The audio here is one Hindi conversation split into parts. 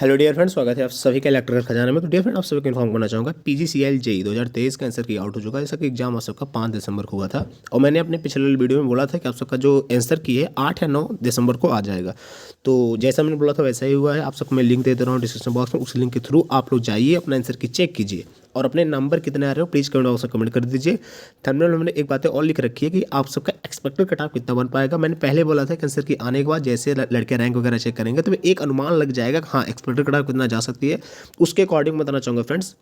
हेलो डियर फ्रेंड्स, स्वागत है आप सभी का इलेक्ट्रिकल खजाना में। तो डियर फ्रेंड, आप सभी को इन्फॉर्म करना चाहूँगा पीजीसीएल जेई 2023 का आंसर की आउट हो चुका है। जैसा कि एग्जाम आप सबका 5 दिसंबर को हुआ था और मैंने अपने पिछले वीडियो में बोला था कि आप सबका जो आंसर की है 8 या 9 दिसंबर को आ जाएगा। तो जैसा मैंने बोला था वैसा ही हुआ है। आप सबको मैं लिंक दे रहा हूँ डिस्क्रिप्शन बॉक्स में, उस लिंक के थ्रू आप लोग जाइए, अपना आंसर की चेक कीजिए और अपने नंबर कितने आ रहे हो प्लीज़ कमेंट बॉक्स में कमेंट कर दीजिए। थंबनेल में मैंने एक बातें और लिख रखी है कि आप सबका एक्सपेक्टेड कट ऑफ कितना बन पाएगा। मैंने पहले बोला था कि आंसर की आने के बाद जैसे लड़के रैंक वगैरह चेक करेंगे तो एक अनुमान लग जाएगा कि हाँ एक्सपेक्टेड कट ऑफ कितना जा सकती है। उसके अकॉर्डिंग बताना चाहूँगा फ्रेंड्स,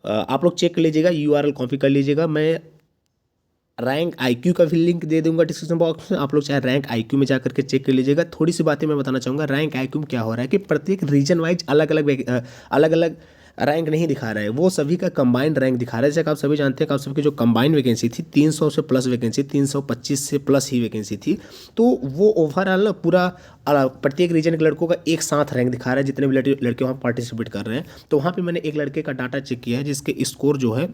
आप लोग चेक कर लीजिएगा, यूआरएल कॉपी कर लीजिएगा। मैं रैंक आईक्यू का भी लिंक दे दूंगा डिस्क्रिप्शन बॉक्स में, आप लोग चाहे रैंक आईक्यू में जाकर के चेक कर लीजिएगा। थोड़ी सी बातें मैं बताना चाहूँगा। रैंक आईक्यू में क्या हो रहा है कि प्रत्येक रीजन वाइज अलग अलग रैंक नहीं दिखा रहा है, वो सभी का कंबाइंड रैंक दिखा रहा है। जैसे आप सभी जानते हैं कि आप सभी की जो कंबाइंड वैकेंसी थी 300 से प्लस वैकेंसी, 325 से प्लस ही वैकेंसी थी। तो वो ओवरऑल ना पूरा प्रत्येक रीजन के लड़कों का एक साथ रैंक दिखा रहा है, जितने भी लड़के वहाँ पार्टिसिपेट कर रहे हैं। तो वहाँ पे मैंने एक लड़के का डाटा चेक किया है जिसके स्कोर जो है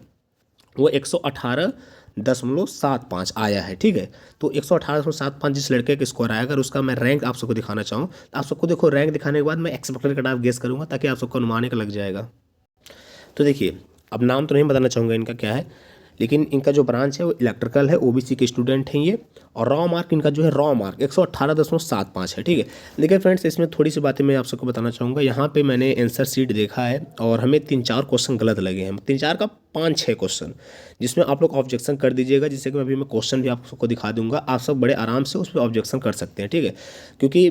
वो 118.75 आया है। ठीक है, तो 118.75 जिस लड़के का स्कोर आया, अगर उसका मैं रैंक आप सबको दिखाना चाहूँ तो आप सबको देखो, रैंक दिखाने के बाद मैं एक्सपेक्टेड कट ऑफ गेस करूँगा ताकि आप सबको अनुमाने का लग जाएगा। तो देखिए, अब नाम तो नहीं बताना चाहूँगा इनका क्या है, लेकिन इनका जो ब्रांच है वो इलेक्ट्रिकल है, ओबीसी के स्टूडेंट हैं ये। और रॉ मार्क इनका जो है रॉ मार्क 118.75 है। ठीक है, देखिए फ्रेंड्स, इसमें थोड़ी सी बातें मैं आप सबको बताना चाहूँगा। यहाँ पे मैंने आंसर शीट देखा है और हमें 3-4 क्वेश्चन गलत लगे हैं, 3-4 का 5-6 क्वेश्चन, जिसमें आप लोग ऑब्जेक्शन कर दीजिएगा। जिससे कि अभी मैं क्वेश्चन भी आप सबको दिखा दूंगा, आप सब बड़े आराम से उस पर ऑब्जेक्शन कर सकते हैं। ठीक है, क्योंकि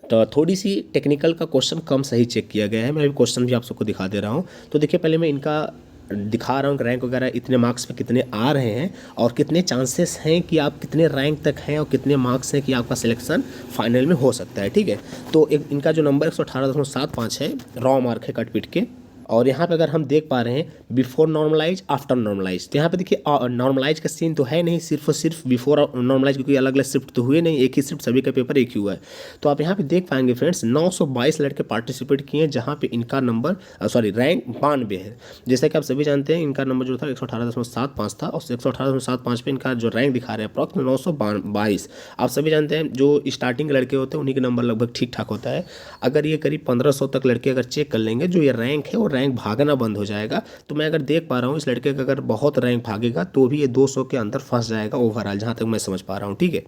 तो थोड़ी सी टेक्निकल का क्वेश्चन कम सही चेक किया गया है। मैं अभी क्वेश्चन भी आप सबको दिखा दे रहा हूँ। तो देखिए, पहले मैं इनका दिखा रहा हूँ रैंक वगैरह इतने मार्क्स पे कितने आ रहे हैं और कितने चांसेस हैं कि आप कितने रैंक तक हैं और कितने मार्क्स हैं कि आपका सिलेक्शन फाइनल में हो सकता है। ठीक है, तो एक इनका जो नंबर 118.75 है, रॉ मार्क है कट पीट के। और यहाँ पे अगर हम देख पा रहे हैं बिफोर नॉर्मलाइज आफ्टर नॉर्मलाइज, तो यहाँ पे देखिए नॉर्मलाइज का सीन तो है नहीं, सिर्फ और सिर्फ बिफोर नॉर्मलाइज, क्योंकि अलग अलग शिफ्ट तो हुए नहीं, एक ही शिफ्ट, सभी का पेपर एक ही हुआ है। तो आप यहाँ पे देख पाएंगे फ्रेंड्स, 922 लड़के पार्टिसिपेट किए हैं, जहाँ पे इनका नंबर रैंक 92 है। जैसा कि आप सभी जानते हैं इनका नंबर जो था 118.75 था और 118.75 पे इनका जो रैंक दिखा रहे हैं अप्रॉक्स 922। आप सभी जानते हैं जो स्टार्टिंग लड़के होते हैं उन्हीं के नंबर लगभग ठीक ठाक होता है। अगर ये करीब 1500 तक लड़के अगर चेक कर लेंगे, जो ये रैंक है वो रैंक भागना बंद हो जाएगा। तो मैं अगर देख पा रहा हूँ इस लड़के का अगर बहुत रैंक भागेगा तो भी ये 200 के अंदर फंस जाएगा ओवरऑल, जहाँ तक मैं समझ पा रहा हूँ। ठीक है,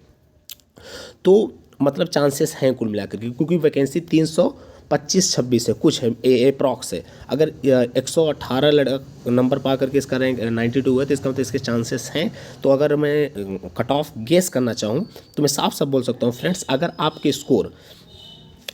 तो मतलब चांसेस हैं कुल मिलाकर के, क्योंकि वैकेंसी 325-26 है, कुछ है अप्रॉक्स है। अगर 118 लड़का नंबर पा करके इसका रैंक 92 है तो इसका मतलब इसके चांसेस हैं। तो अगर मैं कट ऑफ गेस करना चाहूँ तो मैं साफ साफ बोल सकता हूँ फ्रेंड्स, अगर आपके स्कोर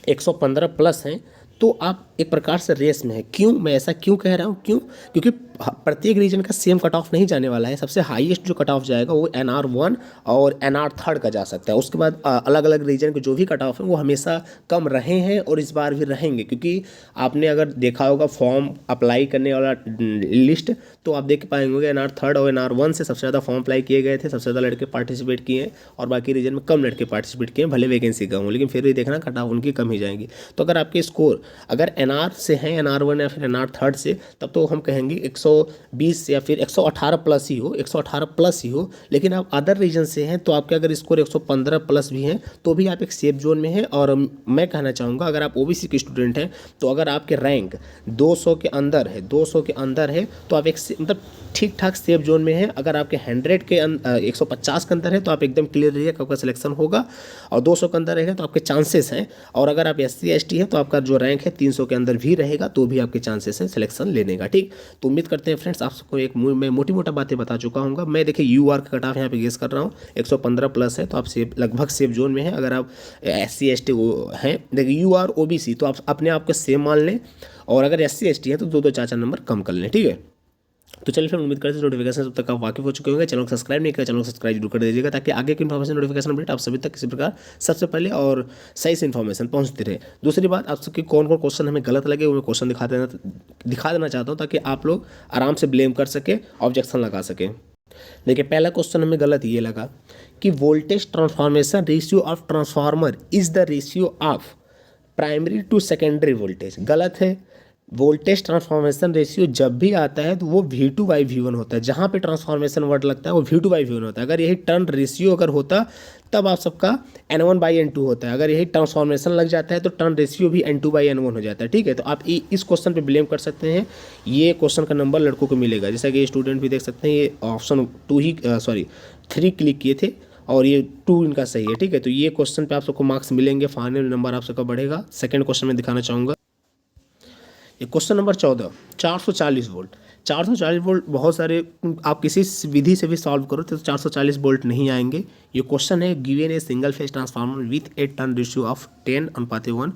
115 प्लस हैं तो आप एक प्रकार से रेस में है। क्यों मैं ऐसा क्यों कह रहा हूँ, क्यों? क्योंकि प्रत्येक रीजन का सेम कट ऑफ नहीं जाने वाला है। सबसे हाईएस्ट जो कट ऑफ जाएगा वो NR1 और NR3 का जा सकता है। उसके बाद अलग अलग रीजन के जो भी कट ऑफ है वो हमेशा कम रहे हैं और इस बार भी रहेंगे, क्योंकि आपने अगर देखा होगा फॉर्म अप्लाई करने वाला लिस्ट, तो आप देख पाएंगे NR3 और NR1 से सबसे ज़्यादा फॉर्म अप्लाई किए गए थे, सबसे ज़्यादा लड़के पार्टिसिपेट किए हैं और बाकी रीजन में कम लड़के पार्टिसिपेट किए हैं। भले वैकेंसी कम हो लेकिन फिर भी देखना कट ऑफ उनकी कम ही जाएंगी। तो अगर आपके स्कोर अगर NR से हैं, NR1 या फिर NR3 से, तब तो हम कहेंगे 120 या फिर 118 प्लस ही हो, 118 प्लस ही हो। लेकिन आप अदर रीजन से हैं तो आपके अगर स्कोर 115 प्लस भी हैं तो भी आप एक सेफ जोन में हैं। और मैं कहना चाहूँगा अगर आप ओबीसी के स्टूडेंट हैं तो अगर आपके रैंक 200 के अंदर है, 200 के अंदर है तो आप एक मतलब ठीक ठाक सेफ जोन में है। अगर आपके 100 के 150 के अंदर है तो आप एकदम क्लियर रहिए कि आपका सिलेक्शन होगा, और 200 के अंदर रहेगा तो आपके चांसेस हैं। और अगर आप SC ST है तो आपका जो रैंक है 300 के अंदर भी रहेगा तो भी आपके चांसेस हैं सिलेक्शन लेने का। ठीक, तो उम्मीद करते हैं फ्रेंड्स आप सबको एक मैं मोटी मोटा बातें बता चुका हूँ। मैं देखिए UR का कट ऑफ यहाँ पे गेस कर रहा हूँ 115 प्लस है, तो आप सेफ लगभग सेफ जोन में हैं। अगर आप SC ST हैं, देखिए UR OBC तो आप अपने आप को सेम मान लें, और अगर SC ST है तो 2-2 4-4 नंबर कम कर लें। ठीक है, तो चलिए फिर उम्मीद करते हैं नोटिफिकेशन तब तक आप वाकिफ हो चुके होंगे। चैनल को सब्सक्राइब नहीं किया, चैनल को सब्सक्राइब जरूर कर दीजिएगा ताकि आगे की इन्फॉर्मेशन नोटिफिकेशन अपडेट आप सभी तक किसी प्रकार सबसे पहले और सही से इन्फॉर्मेशन पहुंचती रहे। दूसरी बात, आप सबके कौन कौन क्वेश्चन हमें गलत लगे वो मैं क्वेश्चन दिखा देना चाहता हूँ ताकि आप लोग आराम से ब्लेम कर सके, ऑब्जेक्शन लगा सके। देखिए, पहला क्वेश्चन हमें गलत ये लगा कि voltage transformation ratio of transformer is the ratio of primary to secondary voltage. गलत है। वोल्टेज ट्रांसफॉर्मेशन रेशियो जब भी आता है तो वो V2/V1 होता है। जहाँ पे ट्रांसफॉर्मेशन वर्ड लगता है वो V2/V1 होता है। अगर यही टर्न रेशियो अगर होता तब आप सबका N1/N2 होता है। अगर यही ट्रांसफॉर्मेशन लग जाता है तो टर्न रेशियो भी N2/N1 हो जाता है। ठीक है, तो आप इस क्वेश्चन पे ब्लेम कर सकते हैं। ये क्वेश्चन का नंबर लड़कों को मिलेगा, जैसा कि ये स्टूडेंट भी देख सकते हैं, ये ऑप्शन 2 ही 3 क्लिक किए थे और ये 2 इनका सही है। ठीक है, तो ये क्वेश्चन पे आप सबको मार्क्स मिलेंगे, फाइनल नंबर आप सबका बढ़ेगा। सेकंड क्वेश्चन में दिखाना चाहूँगा, ये क्वेश्चन नंबर 14, 440 वोल्ट। 440 वोल्ट बहुत सारे आप किसी विधि से भी सॉल्व करो तो 440 वोल्ट नहीं आएंगे। ये क्वेश्चन है, given a single phase transformer with A turn ratio of 10:1,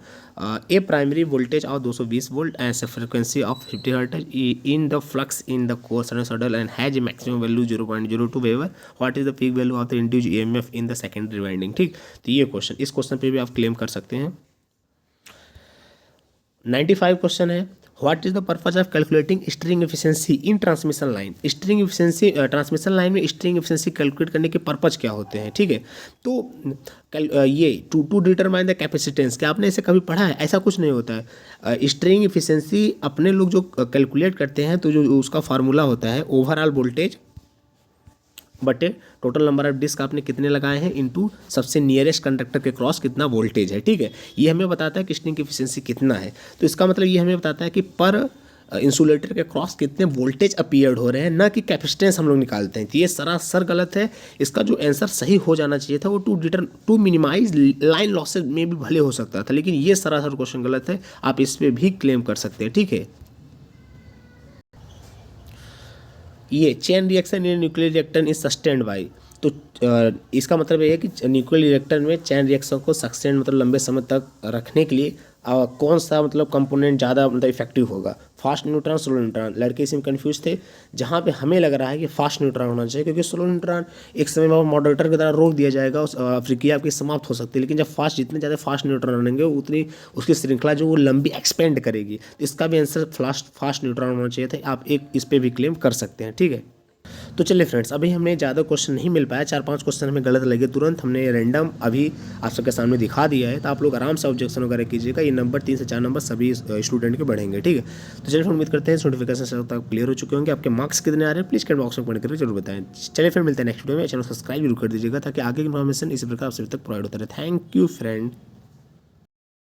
A primary voltage of 220 volt and frequency of 50 hertz in the flux in the core sinusoidal and has a maximum value 0.02 weber, what is the peak value of the induced EMF in the secondary winding. ठीक, तो ये क्वेश्चन, इस क्वेश्चन पे भी आप क्लेम कर सकते हैं। 95 क्वेश्चन है, what is the purpose of calculating string efficiency in transmission line. String efficiency, transmission line में स्ट्रिंग एफिशिएंसी कैलकुलेट करने के पर्पज क्या होते हैं। ठीक है, तो ये टू डिटरमाइन द कैपेसिटेंस, क्या आपने इसे कभी पढ़ा है? ऐसा कुछ नहीं होता है। स्ट्रिंग एफिशिएंसी अपने लोग जो कैलकुलेट करते हैं तो जो उसका फार्मूला होता है ओवरऑल वोल्टेज बटे टोटल नंबर ऑफ डिस्क आपने कितने लगाए हैं इनटू सबसे नियरेस्ट कंडक्टर के क्रॉस कितना वोल्टेज है। ठीक है, ये हमें बताता है कि स्ट्रिंग की एफिशिएंसी कितना है। तो इसका मतलब ये हमें बताता है कि पर इंसुलेटर के क्रॉस कितने वोल्टेज अपीयर्ड हो रहे हैं, ना कि कैपेसिटेंस हम लोग निकालते हैं। तो ये सरासर गलत है। इसका जो आंसर सही हो जाना चाहिए था वो टू मिनिमाइज लाइन लॉसेज में भी भले हो सकता था, लेकिन ये सरासर क्वेश्चन गलत है। आप इस पर भी क्लेम कर सकते हैं। ठीक है, ये chain reaction in nuclear reactor is sustained by, तो इसका मतलब ये है कि न्यूक्लियर रिएक्टर में चेन रिएक्शन को सस्टेन मतलब लंबे समय तक रखने के लिए कौन सा मतलब कंपोनेंट ज़्यादा मतलब इफेक्टिव होगा, फास्ट न्यूट्रॉन स्लो न्यूट्रॉन। लड़के इसमें कंफ्यूज थे, जहाँ पे हमें लग रहा है कि फास्ट न्यूट्रॉन होना चाहिए, क्योंकि स्लो न्यूट्रॉन एक समय में मॉडरेटर की तरह रोक दिया जाएगा, उस प्रक्रिया आपकी समाप्त हो सकती है। लेकिन जब फास्ट, जितने ज़्यादा फास्ट न्यूट्रॉन रहेंगे उतनी उसकी श्रृंखला जो वो लंबी एक्सपेंड करेगी। तो इसका भी आंसर फास्ट न्यूट्रॉन होना चाहिए था। आप एक इस पर भी क्लेम कर सकते हैं। ठीक है, तो चलिए फ्रेंड्स, अभी हमने ज़्यादा क्वेश्चन नहीं मिल पाया, 4-5 क्वेश्चन हमें गलत लगे, तुरंत हमने रैंडम अभी आप सबके सामने दिखा दिया है। तो आप लोग आराम से ऑब्जेक्शन वगैरह कीजिएगा। ये नंबर 3 से 4 नंबर सभी स्टूडेंट के बढ़ेंगे। ठीक है, तो चलिए फिर उम्मीद करते हैं नोटिफिकेशन से तक क्लियर हो चुके होंगे। आपके मार्क्स कितने आ रहे हैं प्लीज़ कमेंट बॉक्स में कमेंट करके जरूर बताएं। चलिए फिर मिलते हैं नेक्स्ट वीडियो में। चैनल सब्सक्राइब जरूर कर दीजिएगा ताकि आगे की इन्फॉर्मेशन इसी प्रकार आप सभी तक प्रोवाइड होता रहे। Thank you friend.